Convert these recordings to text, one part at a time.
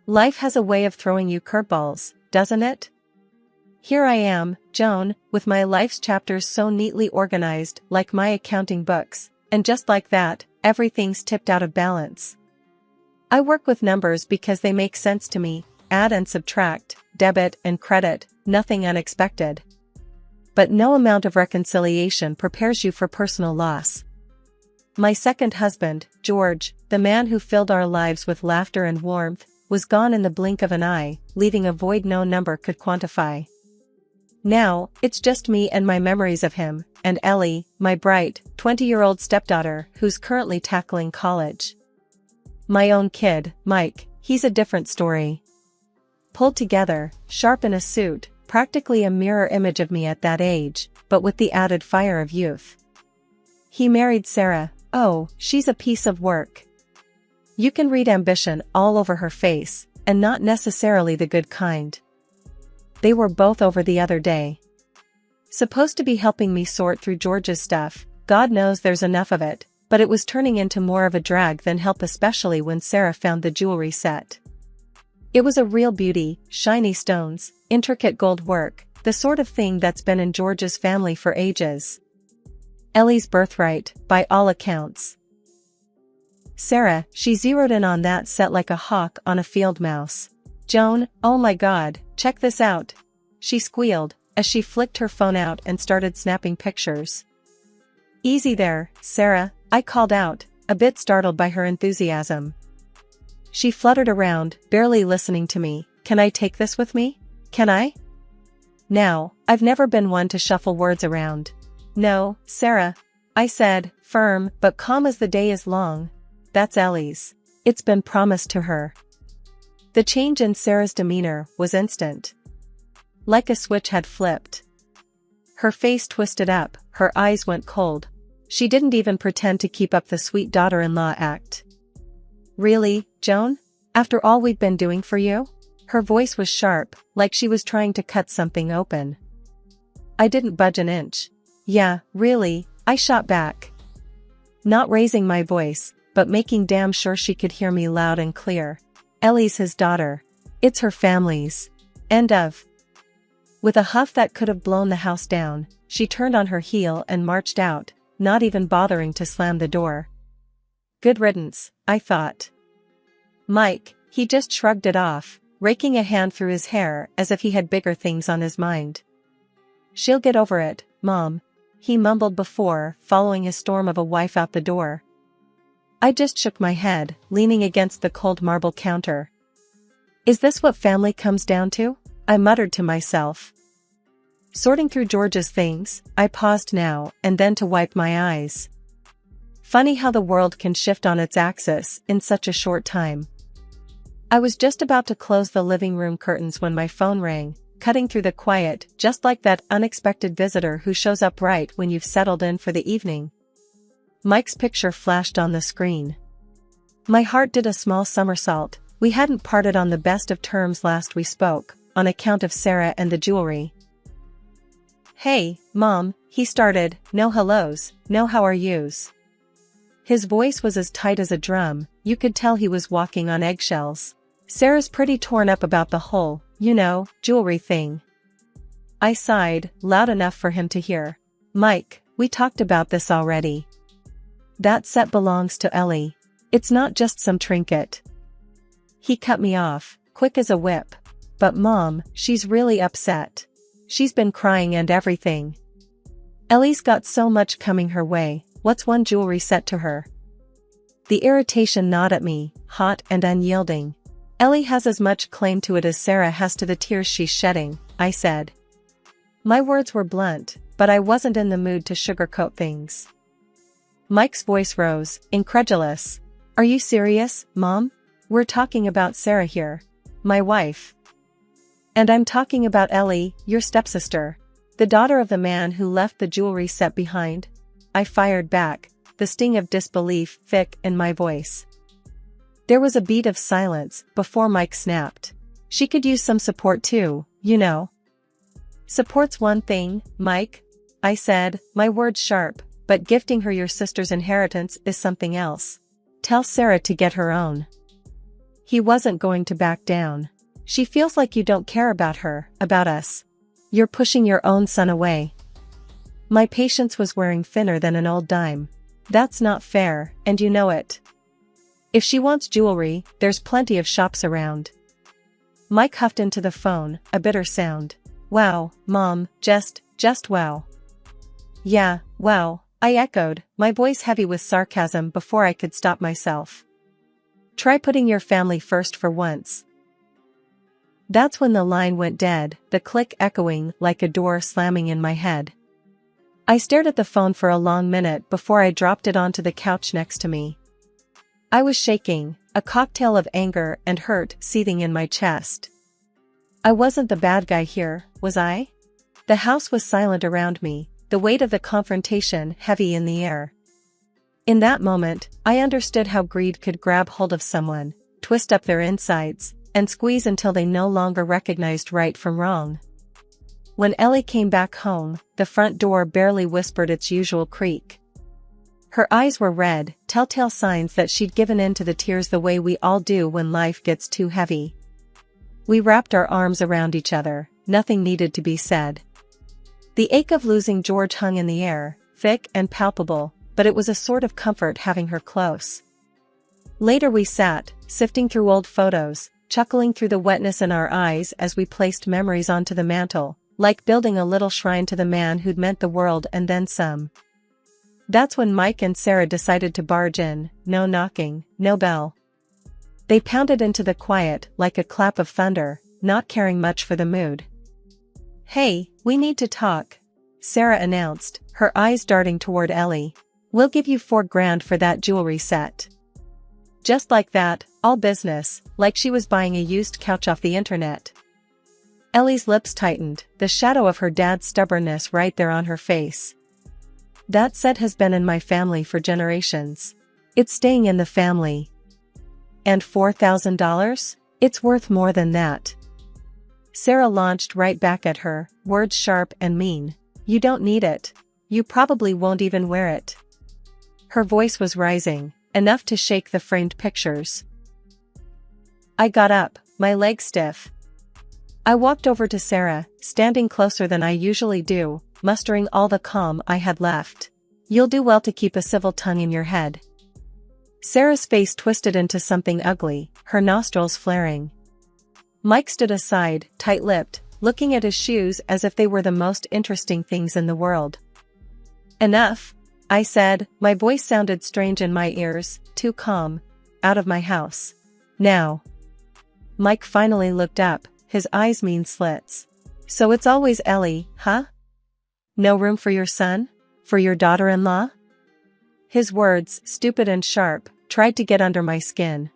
Life has a way of throwing you curveballs, doesn't it? Here I am, Joan, with my life's chapters so neatly organized like my accounting books, and just like that, everything's tipped out of balance. I work with numbers because they make sense to me, add and subtract, debit and credit, nothing unexpected. But no amount of reconciliation prepares you for personal loss. My second husband, George, the man who filled our lives with laughter and warmth, was gone in the blink of an eye, leaving a void no number could quantify. Now, it's just me and my memories of him, and Ellie, my bright, 20-year-old stepdaughter who's currently tackling college. My own kid, Mike, he's a different story. Pulled together, sharp in a suit, practically a mirror image of me at that age, but with the added fire of youth. He married Sarah. Oh, she's a piece of work. You can read ambition all over her face, and not necessarily the good kind. They were both over the other day. Supposed to be helping me sort through George's stuff, God knows there's enough of it, but it was turning into more of a drag than help, especially when Sarah found the jewelry set. It was a real beauty, shiny stones, intricate gold work, the sort of thing that's been in George's family for ages. Ellie's birthright, by all accounts. Sarah, she zeroed in on that set like a hawk on a field mouse. Joan, oh my God, check this out, she squealed, as she flicked her phone out and started snapping pictures. Easy there, Sarah, I called out, a bit startled by her enthusiasm. She fluttered around, barely listening to me. Can I take this with me? Can I? Now, I've never been one to shuffle words around. No, Sarah, I said, firm but calm as the day is long. That's Ellie's. It's been promised to her. The change in Sarah's demeanor was instant. Like a switch had flipped. Her face twisted up, her eyes went cold. She didn't even pretend to keep up the sweet daughter-in-law act. Really, Joan? After all we've been doing for you? Her voice was sharp, like she was trying to cut something open. I didn't budge an inch. Yeah, really, I shot back. Not raising my voice, but making damn sure she could hear me loud and clear. Ellie's his daughter. It's her family's. End of. With a huff that could have blown the house down, she turned on her heel and marched out, not even bothering to slam the door. Good riddance, I thought. Mike, he just shrugged it off, raking a hand through his hair as if he had bigger things on his mind. She'll get over it, Mom, he mumbled before following a storm of a wife out the door. I just shook my head, leaning against the cold marble counter. Is this what family comes down to? I muttered to myself. Sorting through George's things, I paused now and then to wipe my eyes. Funny how the world can shift on its axis in such a short time. I was just about to close the living room curtains when my phone rang, cutting through the quiet, just like that unexpected visitor who shows up right when you've settled in for the evening. Mike's picture flashed on the screen. My heart did a small somersault. We hadn't parted on the best of terms last we spoke, on account of Sarah and the jewelry. Hey, Mom, he started, no hellos, no how are yous. His voice was as tight as a drum, you could tell he was walking on eggshells. Sarah's pretty torn up about the whole, jewelry thing. I sighed, loud enough for him to hear. Mike, we talked about this already. That set belongs to Ellie. It's not just some trinket. He cut me off, quick as a whip. But Mom, she's really upset. She's been crying and everything. Ellie's got so much coming her way, what's one jewelry set to her? The irritation gnawed at me, hot and unyielding. Ellie has as much claim to it as Sarah has to the tears she's shedding, I said. My words were blunt, but I wasn't in the mood to sugarcoat things. Mike's voice rose, incredulous. Are you serious, Mom? We're talking about Sarah here. My wife. And I'm talking about Ellie, your stepsister. The daughter of the man who left the jewelry set behind. I fired back, the sting of disbelief thick in my voice. There was a beat of silence before Mike snapped. She could use some support too, Support's one thing, Mike, I said, my words sharp, but gifting her your sister's inheritance is something else. Tell Sarah to get her own. He wasn't going to back down. She feels like you don't care about her, about us. You're pushing your own son away. My patience was wearing thinner than an old dime. That's not fair, and you know it. If she wants jewelry, there's plenty of shops around. Mike huffed into the phone, a bitter sound. Wow, Mom, just wow. Yeah, wow, I echoed, my voice heavy with sarcasm before I could stop myself. Try putting your family first for once. That's when the line went dead, the click echoing like a door slamming in my head. I stared at the phone for a long minute before I dropped it onto the couch next to me. I was shaking, a cocktail of anger and hurt seething in my chest. I wasn't the bad guy here, was I? The house was silent around me, the weight of the confrontation heavy in the air. In that moment, I understood how greed could grab hold of someone, twist up their insides, and squeeze until they no longer recognized right from wrong. When Ellie came back home, the front door barely whispered its usual creak. Her eyes were red, telltale signs that she'd given in to the tears the way we all do when life gets too heavy. We wrapped our arms around each other, nothing needed to be said. The ache of losing George hung in the air, thick and palpable, but it was a sort of comfort having her close. Later we sat, sifting through old photos, chuckling through the wetness in our eyes as we placed memories onto the mantel, like building a little shrine to the man who'd meant the world and then some. That's when Mike and Sarah decided to barge in, no knocking, no bell. They pounded into the quiet like a clap of thunder, not caring much for the mood. Hey, we need to talk, Sarah announced, her eyes darting toward Ellie. We'll give you $4,000 for that jewelry set. Just like that, all business, like she was buying a used couch off the internet. Ellie's lips tightened, the shadow of her dad's stubbornness right there on her face. That set has been in my family for generations. It's staying in the family. And $4,000? It's worth more than that. Sarah launched right back at her, words sharp and mean. You don't need it. You probably won't even wear it. Her voice was rising, enough to shake the framed pictures. I got up, my legs stiff. I walked over to Sarah, standing closer than I usually do, mustering all the calm I had left. You'll do well to keep a civil tongue in your head. Sarah's face twisted into something ugly, her nostrils flaring. Mike stood aside, tight-lipped, looking at his shoes as if they were the most interesting things in the world. Enough, I said, my voice sounded strange in my ears, too calm. Out of my house. Now. Mike finally looked up, his eyes mean slits. So it's always Ellie, huh? No room for your son? For your daughter-in-law? His words, stupid and sharp, tried to get under my skin.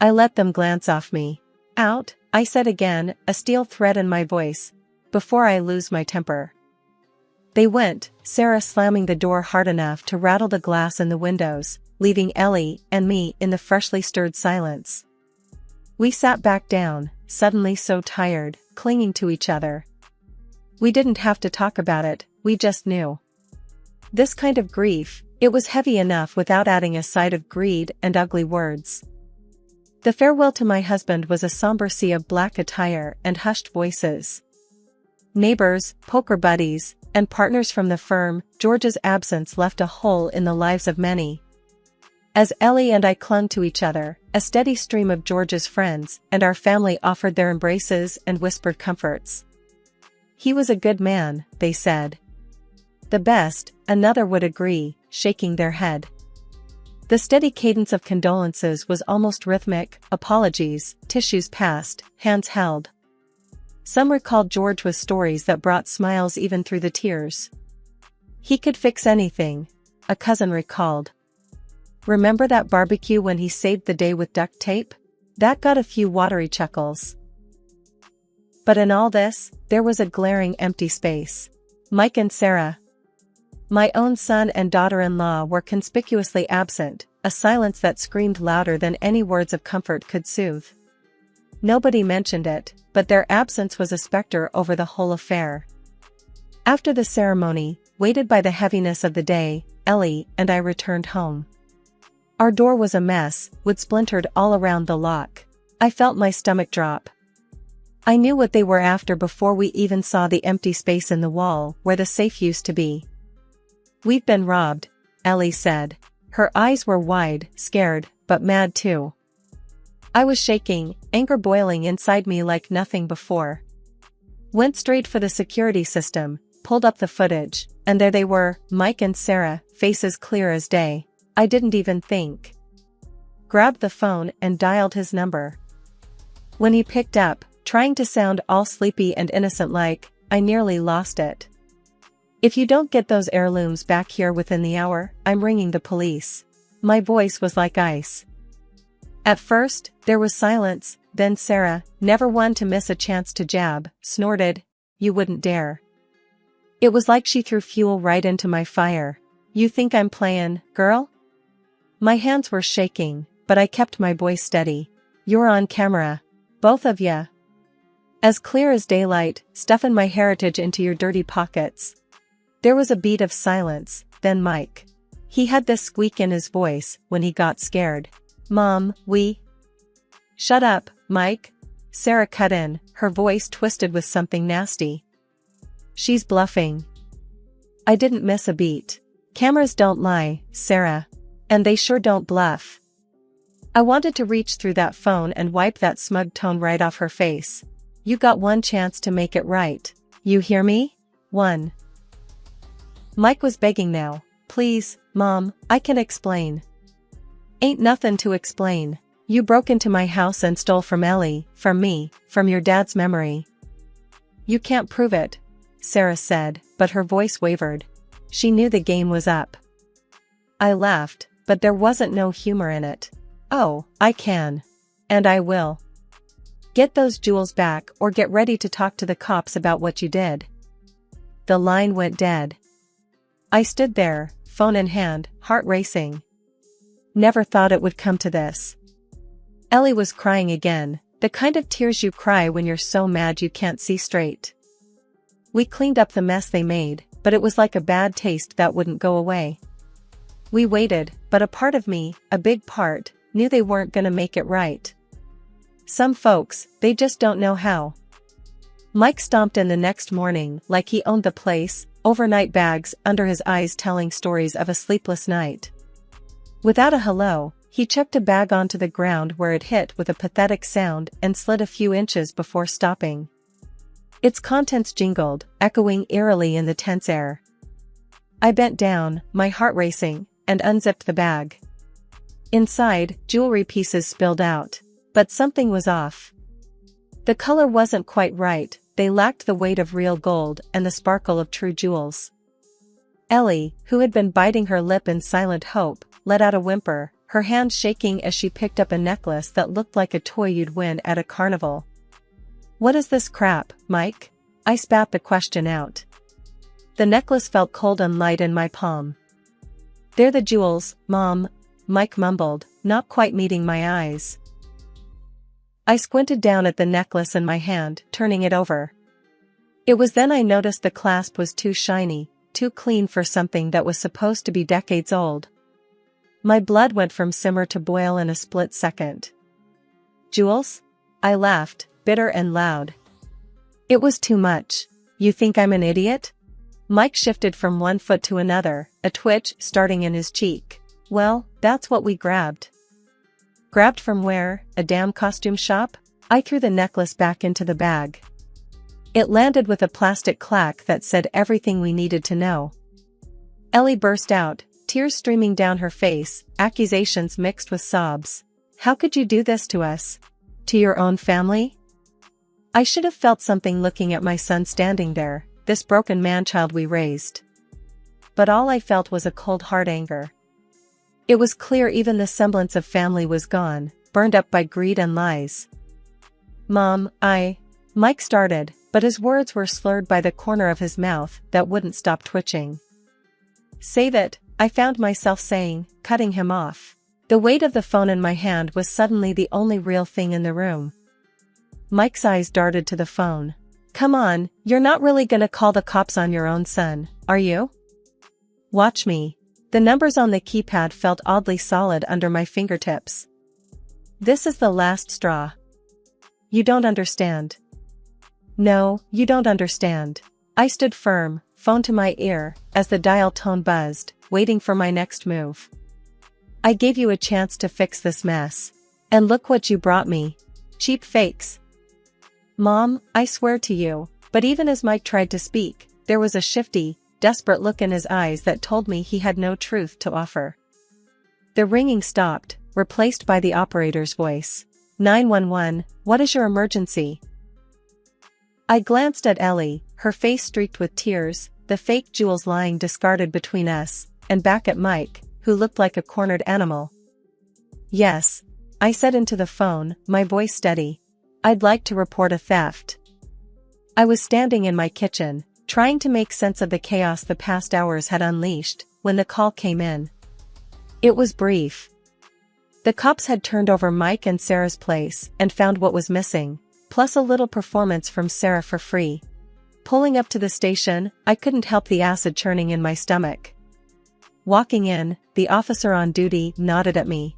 I let them glance off me. Out, I said again, a steel thread in my voice, before I lose my temper. They went, Sarah slamming the door hard enough to rattle the glass in the windows, leaving Ellie and me in the freshly stirred silence. We sat back down, suddenly so tired, clinging to each other. We didn't have to talk about it, we just knew. This kind of grief, it was heavy enough without adding a side of greed and ugly words. The farewell to my husband was a somber sea of black attire and hushed voices. Neighbors, poker buddies, and partners from the firm, George's absence left a hole in the lives of many. As Ellie and I clung to each other, a steady stream of George's friends and our family offered their embraces and whispered comforts. He was a good man, they said. The best, another would agree, shaking their head. The steady cadence of condolences was almost rhythmic, apologies, tissues passed, hands held. Some recalled George with stories that brought smiles even through the tears. He could fix anything, a cousin recalled. Remember that barbecue when he saved the day with duct tape? That got a few watery chuckles. But in all this, there was a glaring empty space. Mike and Sarah. My own son and daughter-in-law were conspicuously absent, a silence that screamed louder than any words of comfort could soothe. Nobody mentioned it, but their absence was a specter over the whole affair. After the ceremony, weighted by the heaviness of the day, Ellie and I returned home. Our door was a mess, wood splintered all around the lock. I felt my stomach drop. I knew what they were after before we even saw the empty space in the wall where the safe used to be. "We've been robbed," Ellie said. Her eyes were wide, scared, but mad too. I was shaking, anger boiling inside me like nothing before. Went straight for the security system, pulled up the footage, and there they were, Mike and Sarah, faces clear as day. I didn't even think. Grabbed the phone and dialed his number. When he picked up, trying to sound all sleepy and innocent like, I nearly lost it. "If you don't get those heirlooms back here within the hour, I'm ringing the police." My voice was like ice. At first, there was silence, then Sarah, never one to miss a chance to jab, snorted, "You wouldn't dare." It was like she threw fuel right into my fire. "You think I'm playin', girl?" My hands were shaking, but I kept my voice steady. "You're on camera. Both of ya. As clear as daylight, stuffin' my heritage into your dirty pockets." There was a beat of silence, then Mike. He had this squeak in his voice when he got scared. "Mom, we..." "Shut up, Mike," Sarah cut in, her voice twisted with something nasty. "She's bluffing." I didn't miss a beat. Cameras don't lie, Sarah. And they sure don't bluff. I wanted to reach through that phone and wipe that smug tone right off her face. "You got one chance to make it right. You hear me? One." Mike was begging now. "Please, Mom, I can explain." "Ain't nothin' to explain. You broke into my house and stole from Ellie, from me, from your dad's memory." "You can't prove it," Sarah said, but her voice wavered. She knew the game was up. I laughed, but there wasn't no humor in it. "Oh, I can. And I will. Get those jewels back or get ready to talk to the cops about what you did." The line went dead. I stood there, phone in hand, heart racing. Never thought it would come to this. Ellie was crying again, the kind of tears you cry when you're so mad you can't see straight. We cleaned up the mess they made, but it was like a bad taste that wouldn't go away. We waited, but a part of me, a big part, knew they weren't gonna make it right. Some folks, they just don't know how. Mike stomped in the next morning like he owned the place, overnight bags under his eyes telling stories of a sleepless night. Without a hello, he chucked a bag onto the ground where it hit with a pathetic sound and slid a few inches before stopping. Its contents jingled, echoing eerily in the tense air. I bent down, my heart racing, and unzipped the bag. Inside, jewelry pieces spilled out. But something was off. The color wasn't quite right, they lacked the weight of real gold and the sparkle of true jewels. Ellie, who had been biting her lip in silent hope, let out a whimper, her hand shaking as she picked up a necklace that looked like a toy you'd win at a carnival. "What is this crap, Mike?" I spat the question out. The necklace felt cold and light in my palm. "They're the jewels, Mom," Mike mumbled, not quite meeting my eyes. I squinted down at the necklace in my hand, turning it over. It was then I noticed the clasp was too shiny, too clean for something that was supposed to be decades old. My blood went from simmer to boil in a split second. "Jewels?" I laughed, bitter and loud. It was too much. "You think I'm an idiot?" Mike shifted from one foot to another, a twitch starting in his cheek. "Well, that's what we grabbed." "Grabbed from where, a damn costume shop?" I threw the necklace back into the bag. It landed with a plastic clack that said everything we needed to know. Ellie burst out, tears streaming down her face, accusations mixed with sobs. "How could you do this to us? To your own family?" I should have felt something looking at my son standing there, this broken man-child we raised. But all I felt was a cold hard anger. It was clear even the semblance of family was gone, burned up by greed and lies. "Mom, Mike started, but his words were slurred by the corner of his mouth that wouldn't stop twitching. "Save it," I found myself saying, cutting him off. The weight of the phone in my hand was suddenly the only real thing in the room. Mike's eyes darted to the phone. "Come on, you're not really gonna call the cops on your own son, are you? Watch me." The numbers on the keypad felt oddly solid under my fingertips. "This is the last straw. You don't understand. No, you don't understand. I stood firm, phone to my ear, as the dial tone buzzed, waiting for my next move. I gave you a chance to fix this mess. And look what you brought me. Cheap fakes. Mom, I swear to you, but even as Mike tried to speak, there was a shifty, desperate look in his eyes that told me he had no truth to offer. The ringing stopped, replaced by the operator's voice. 911, what is your emergency? I glanced at Ellie, her face streaked with tears, the fake jewels lying discarded between us, and back at Mike, who looked like a cornered animal. Yes, I said into the phone, my voice steady. I'd like to report a theft. I was standing in my kitchen, trying to make sense of the chaos the past hours had unleashed, when the call came in. It was brief. The cops had turned over Mike and Sarah's place and found what was missing, plus a little performance from Sarah for free. Pulling up to the station, I couldn't help the acid churning in my stomach. Walking in, the officer on duty nodded at me.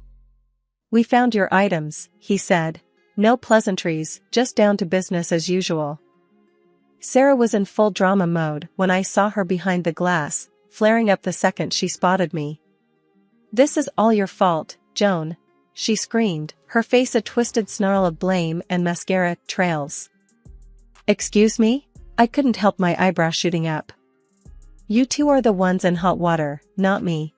We found your items, he said. No pleasantries, just down to business as usual. Sarah was in full drama mode when I saw her behind the glass, flaring up the second she spotted me. This is all your fault, Joan, she screamed, her face a twisted snarl of blame and mascara trails. Excuse me? I couldn't help my eyebrow shooting up. You two are the ones in hot water, not me.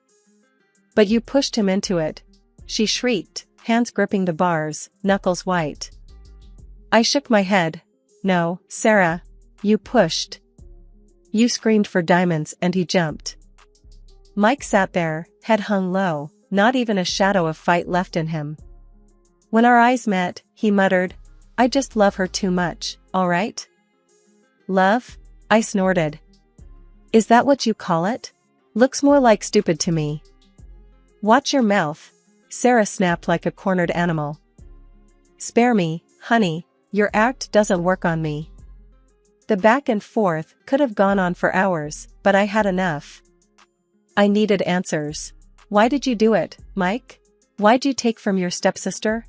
But you pushed him into it, she shrieked, hands gripping the bars, knuckles white. I shook my head. No, Sarah. You pushed. You screamed for diamonds and he jumped. Mike sat there, head hung low, not even a shadow of fight left in him. When our eyes met, he muttered, I just love her too much, alright? Love? I snorted. Is that what you call it? Looks more like stupid to me. Watch your mouth. Sarah snapped like a cornered animal. Spare me, honey, your act doesn't work on me. The back and forth could have gone on for hours, but I had enough. I needed answers. Why did you do it, Mike? Why'd you take from your stepsister?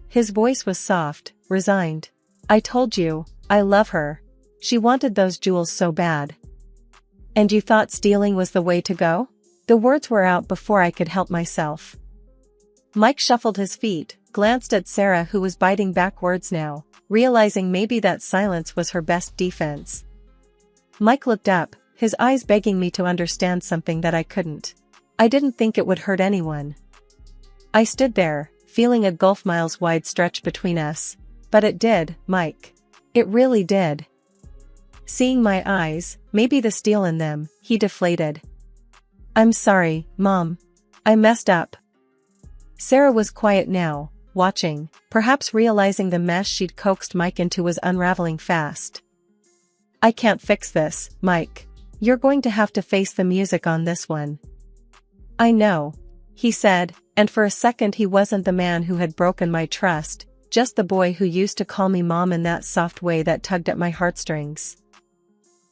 His voice was soft, resigned. I told you, I love her. She wanted those jewels so bad. And you thought stealing was the way to go? The words were out before I could help myself. Mike shuffled his feet, glanced at Sarah who was biting back words now, realizing maybe that silence was her best defense. Mike looked up, his eyes begging me to understand something that I couldn't. I didn't think it would hurt anyone. I stood there, feeling a gulf miles wide stretch between us. But it did, Mike. It really did. Seeing my eyes, maybe the steel in them, he deflated. I'm sorry, Mom. I messed up. Sarah was quiet now, watching, perhaps realizing the mess she'd coaxed Mike into was unraveling fast. I can't fix this, Mike. You're going to have to face the music on this one. I know, he said, and for a second he wasn't the man who had broken my trust, just the boy who used to call me Mom in that soft way that tugged at my heartstrings.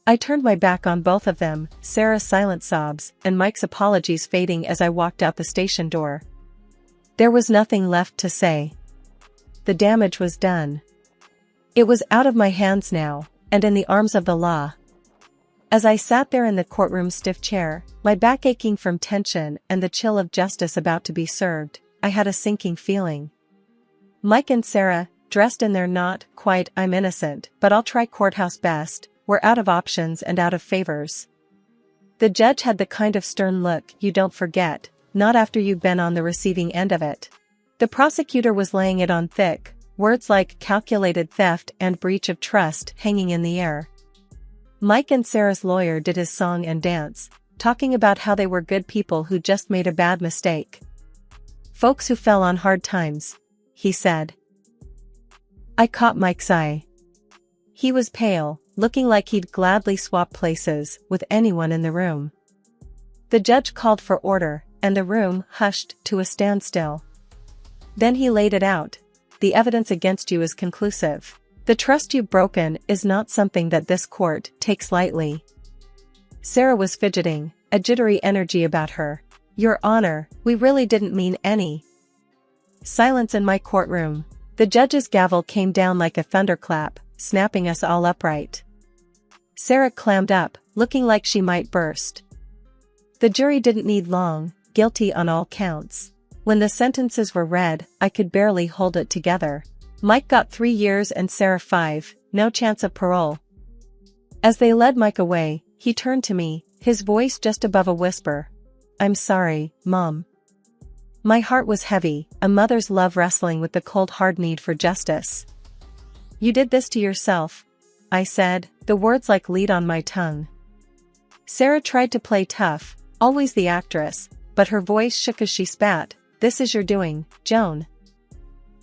I turned my back on both of them, Sarah's silent sobs and Mike's apologies fading as I walked out the station door. There was nothing left to say. The damage was done. It was out of my hands now, and in the arms of the law. As I sat there in the courtroom's stiff chair, my back aching from tension and the chill of justice about to be served, I had a sinking feeling. Mike and Sarah, dressed in their not quite I'm innocent but I'll try courthouse best, were out of options and out of favors. The judge had the kind of stern look you don't forget, not after you've been on the receiving end of it. The prosecutor was laying it on thick, words like calculated theft and breach of trust hanging in the air. Mike and Sarah's lawyer did his song and dance, talking about how they were good people who just made a bad mistake. Folks who fell on hard times, he said. I caught Mike's eye. He was pale, looking like he'd gladly swap places with anyone in the room. The judge called for order, and the room hushed to a standstill. Then he laid it out. The evidence against you is conclusive. The trust you've broken is not something that this court takes lightly. Sarah was fidgeting, a jittery energy about her. Your Honor, we really didn't mean any. Silence in my courtroom. The judge's gavel came down like a thunderclap, snapping us all upright. Sarah clammed up, looking like she might burst. The jury didn't need long, guilty on all counts. When the sentences were read, I could barely hold it together. Mike got 3 years and Sarah 5, no chance of parole. As they led Mike away, he turned to me, his voice just above a whisper. "I'm sorry, Mom." My heart was heavy, a mother's love wrestling with the cold hard need for justice. "You did this to yourself," I said, the words like lead on my tongue. Sarah tried to play tough, always the actress, but her voice shook as she spat, "This is your doing, Joan."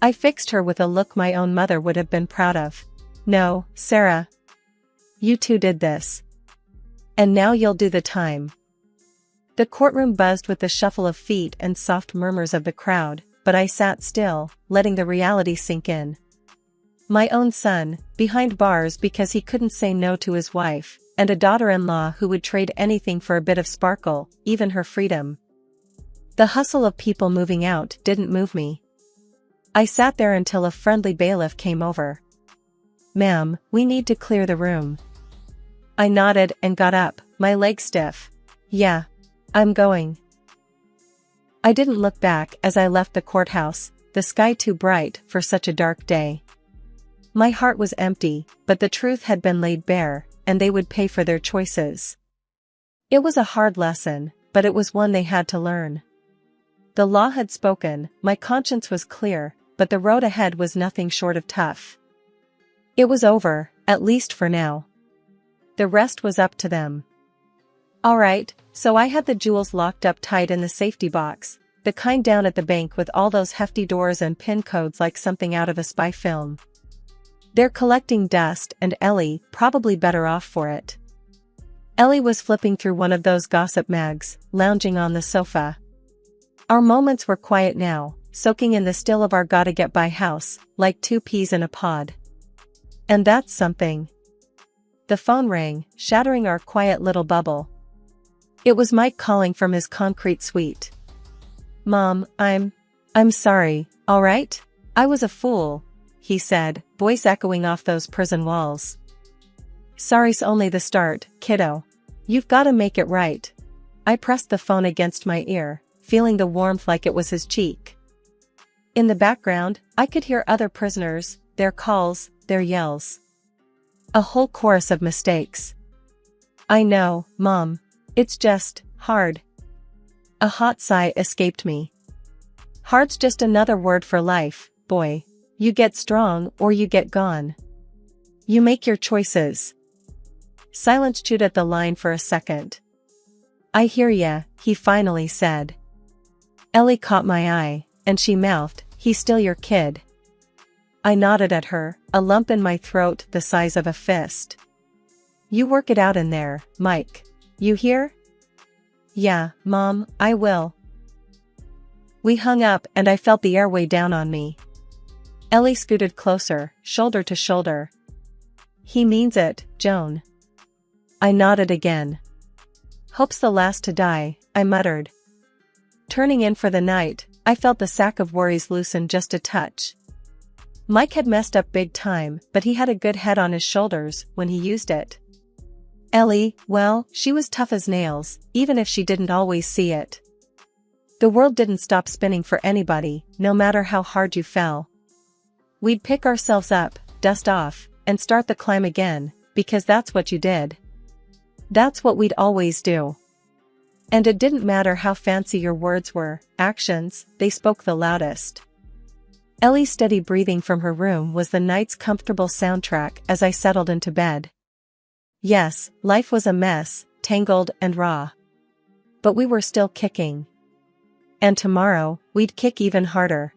I fixed her with a look my own mother would have been proud of. "No, Sarah. You too did this. And now you'll do the time." The courtroom buzzed with the shuffle of feet and soft murmurs of the crowd, but I sat still, letting the reality sink in. My own son, behind bars because he couldn't say no to his wife, and a daughter-in-law who would trade anything for a bit of sparkle, even her freedom. The hustle of people moving out didn't move me. I sat there until a friendly bailiff came over. "Ma'am, we need to clear the room." I nodded and got up, my legs stiff. "Yeah. I'm going." I didn't look back as I left the courthouse, the sky too bright for such a dark day. My heart was empty, but the truth had been laid bare, and they would pay for their choices. It was a hard lesson, but it was one they had to learn. The law had spoken, my conscience was clear, but the road ahead was nothing short of tough. It was over, at least for now. The rest was up to them. All right, so I had the jewels locked up tight in the safety box, the kind down at the bank with all those hefty doors and pin codes like something out of a spy film. They're collecting dust, and Ellie, probably better off for it. Ellie was flipping through one of those gossip mags, lounging on the sofa. Our moments were quiet now, soaking in the still of our gotta-get-by house, like 2 peas in a pod. And that's something. The phone rang, shattering our quiet little bubble. It was Mike calling from his concrete suite. "Mom, I'm sorry, all right? I was a fool," he said, voice echoing off those prison walls. "Sorry's only the start, kiddo. You've gotta make it right." I pressed the phone against my ear, feeling the warmth like it was his cheek. In the background, I could hear other prisoners, their calls, their yells. A whole chorus of mistakes. "I know, Mom. It's just hard." A hot sigh escaped me. Hard's just another word for life, boy. You get strong or you get gone. You make your choices. Silence chewed at the line for a second. "I hear ya," he finally said. Ellie caught my eye, and she mouthed, "He's still your kid." I nodded at her, a lump in my throat the size of a fist. "You work it out in there, Mike. You hear?" "Yeah, Mom, I will." We hung up and I felt the air weigh down on me. Ellie scooted closer, shoulder to shoulder. "He means it, Joan." I nodded again. "Hope's the last to die," I muttered. Turning in for the night, I felt the sack of worries loosen just a touch. Mike had messed up big time, but he had a good head on his shoulders when he used it. Ellie, well, she was tough as nails, even if she didn't always see it. The world didn't stop spinning for anybody, no matter how hard you fell. We'd pick ourselves up, dust off, and start the climb again, because that's what you did. That's what we'd always do. And it didn't matter how fancy your words were, actions, they spoke the loudest. Ellie's steady breathing from her room was the night's comfortable soundtrack as I settled into bed. Yes, life was a mess, tangled and raw. But we were still kicking. And tomorrow, we'd kick even harder.